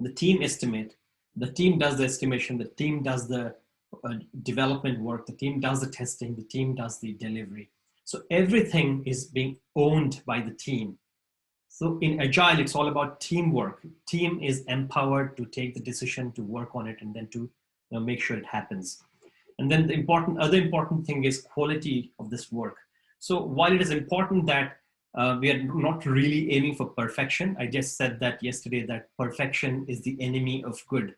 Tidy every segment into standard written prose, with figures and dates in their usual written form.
The team estimate, the team does the estimation, the team does the development work, the team does the testing, the team does the delivery. So everything is being owned by the team. So in Agile, it's all about teamwork. Team is empowered to take the decision, to work on it, and then to make sure it happens. And then the other important thing is quality of this work. So while it is important that we are not really aiming for perfection, I just said that yesterday, that perfection is the enemy of good.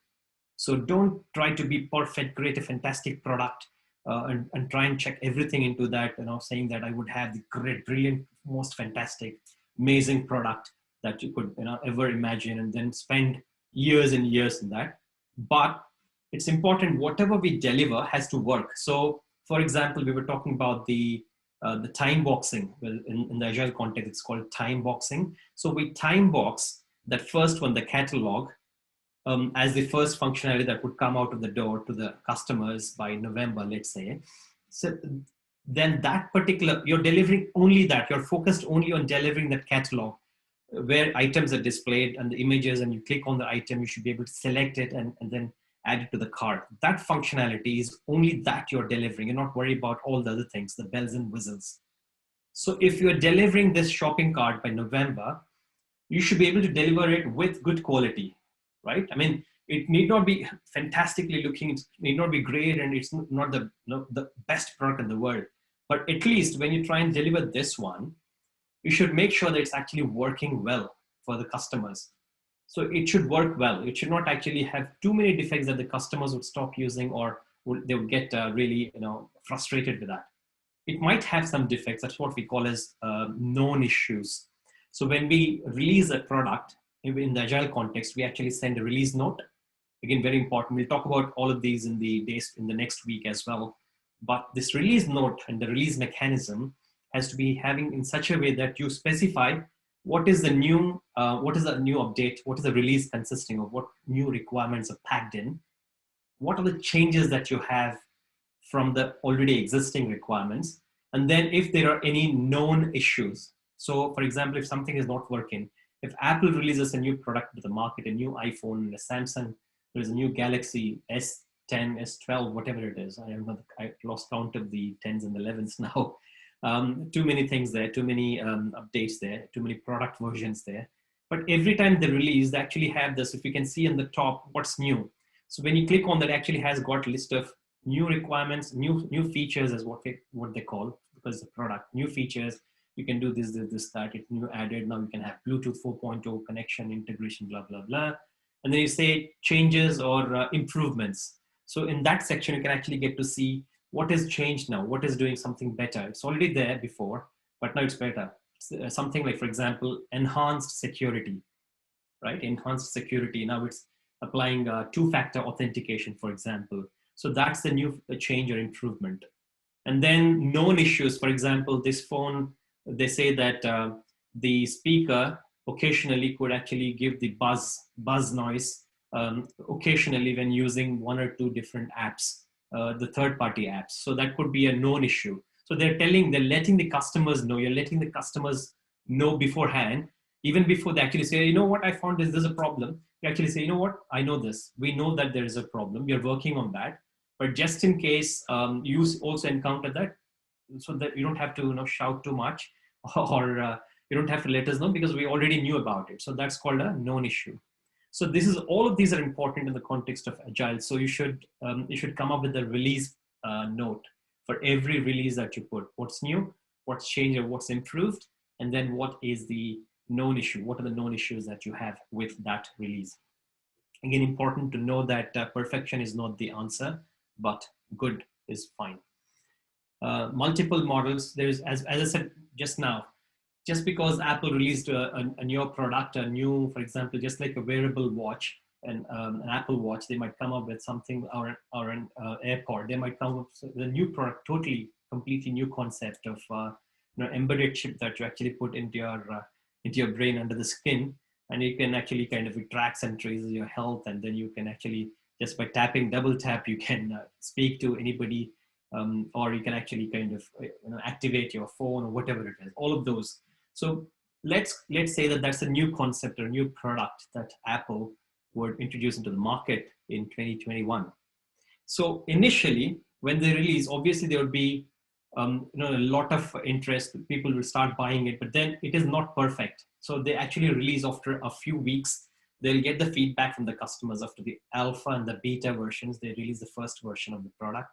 So don't try to be perfect, create a fantastic product, and try and check everything into that, saying that I would have the great, brilliant, most fantastic, amazing product that you could ever imagine, and then spend years and years in that. But it's important, whatever we deliver has to work. So for example, we were talking about the time boxing. Well, in the Agile context, it's called time boxing. So we time box that first one, the catalog, as the first functionality that would come out of the door to the customers by November, let's say. So then that particular, you're delivering only that, you're focused only on delivering that catalog where items are displayed and the images, and you click on the item, you should be able to select it and then add it to the cart. That functionality is only that you're delivering. You're not worried about all the other things, the bells and whistles. So if you're delivering this shopping cart by November, you should be able to deliver it with good quality, right? I mean, it need not be fantastically looking, it need not be great, and it's not the best product in the world. But at least when you try and deliver this one, you should make sure that it's actually working well for the customers. So it should work well. It should not actually have too many defects that the customers would stop using, or they would get really frustrated with that. It might have some defects. That's what we call as known issues. So when we release a product in the Agile context, we actually send a release note. Again, very important. We'll talk about all of these in the next week as well. But this release note and the release mechanism has to be having in such a way that you specify what is the new update, what is the release consisting of, what new requirements are packed in, what are the changes that you have from the already existing requirements, and then if there are any known issues. So for example, if something is not working, if Apple releases a new product to the market, a new iPhone, a Samsung, there's a new Galaxy S10, S12, whatever it is. I don't know, I lost count of the 10s and 11s now. Too many things there, too many updates there, too many product versions there. But every time they release, they actually have this, if you can see on the top, what's new. So when you click on that, it actually has got a list of new requirements, new features is what they call, because the product, new features, you can do this, that, it's new added. Now you can have Bluetooth 4.0 connection, integration, blah, blah, blah. And then you say changes or improvements. So in that section, you can actually get to see what has changed now, what is doing something better. It's already there before, but now it's better. It's, something like, for example, enhanced security, right? Enhanced security. Now it's applying two-factor authentication, for example. So that's the new change or improvement. And then known issues, for example, this phone, they say that the speaker occasionally could actually give the buzz noise occasionally when using one or two different apps, the third-party apps. So that could be a known issue. So they're letting the customers know, you're letting the customers know beforehand, even before they actually say, you know what, I found there's a problem. You actually say, you know what, I know this. We know that there is a problem. We're working on that. But just in case you also encounter that, so that you don't have to shout too much, or you don't have to let us know because we already knew about it. So that's called a known issue. So all of these are important in the context of Agile. So you should come up with a release note for every release that you put. What's new, what's changed, or what's improved, and then what is the known issue? What are the known issues that you have with that release? Again, important to know that perfection is not the answer, but good is fine. Multiple models. There's, as I said just now, just because Apple released a newer product, for example, just like a wearable watch, and an Apple Watch, they might come up with something, or an AirPod. They might come up with a new product, completely new concept of embedded chip that you actually put into your brain under the skin, and you can actually kind of, it tracks and traces your health, and then you can actually, just by double tap, you can speak to anybody, or you can actually kind of activate your phone or whatever it is. All of those. So let's say that that's a new concept or a new product that Apple were introduced into the market in 2021. So initially, when they release, obviously there would be a lot of interest. People will start buying it, but then it is not perfect. So they actually release after a few weeks. They'll get the feedback from the customers after the alpha and the beta versions. They release the first version of the product.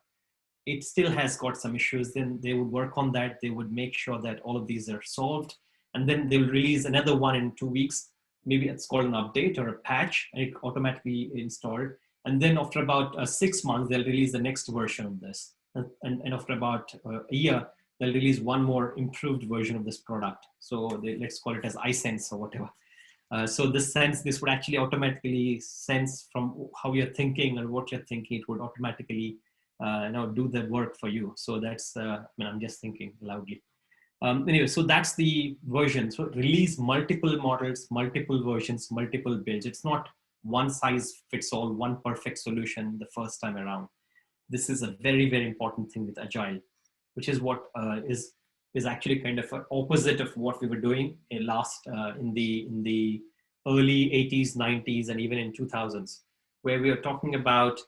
It still has got some issues. Then they would work on that. They would make sure that all of these are solved. And then they'll release another one in 2 weeks. Maybe it's called an update or a patch, and it automatically installed. And then after about 6 months, they'll release the next version of this. And after about a year, they'll release one more improved version of this product. So let's call it as iSense or whatever. So this would actually automatically sense from how you're thinking or what you're thinking. It would automatically do the work for you. So that's, I'm just thinking loudly. Anyway, so that's the version. So release multiple models, multiple versions, multiple builds. It's not one size fits all, one perfect solution the first time around. This is a very, very important thing with Agile, which is what is actually kind of an opposite of what we were doing in the early 80s, 90s, and even in 2000s, where we are talking about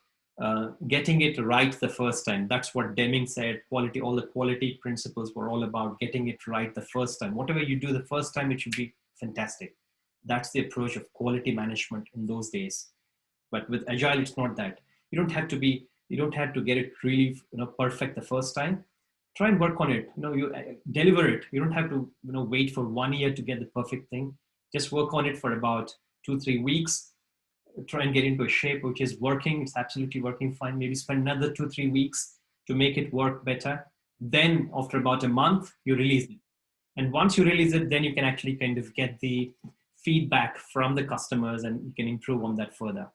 getting it right the first time. That's what Deming said. Quality, all the quality principles were all about getting it right the first time. Whatever you do the first time, it should be fantastic. That's the approach of quality management in those days. But with Agile, it's not that. You don't have to get it really perfect the first time. Try and work on it. You deliver it. You don't have to wait for 1 year to get the perfect thing. Just work on it for about 2-3 weeks. Try and get into a shape which is working. It's absolutely working fine. Maybe spend another 2-3 weeks to make it work better. Then after about a month, you release it. And once you release it, then you can actually kind of get the feedback from the customers and you can improve on that further.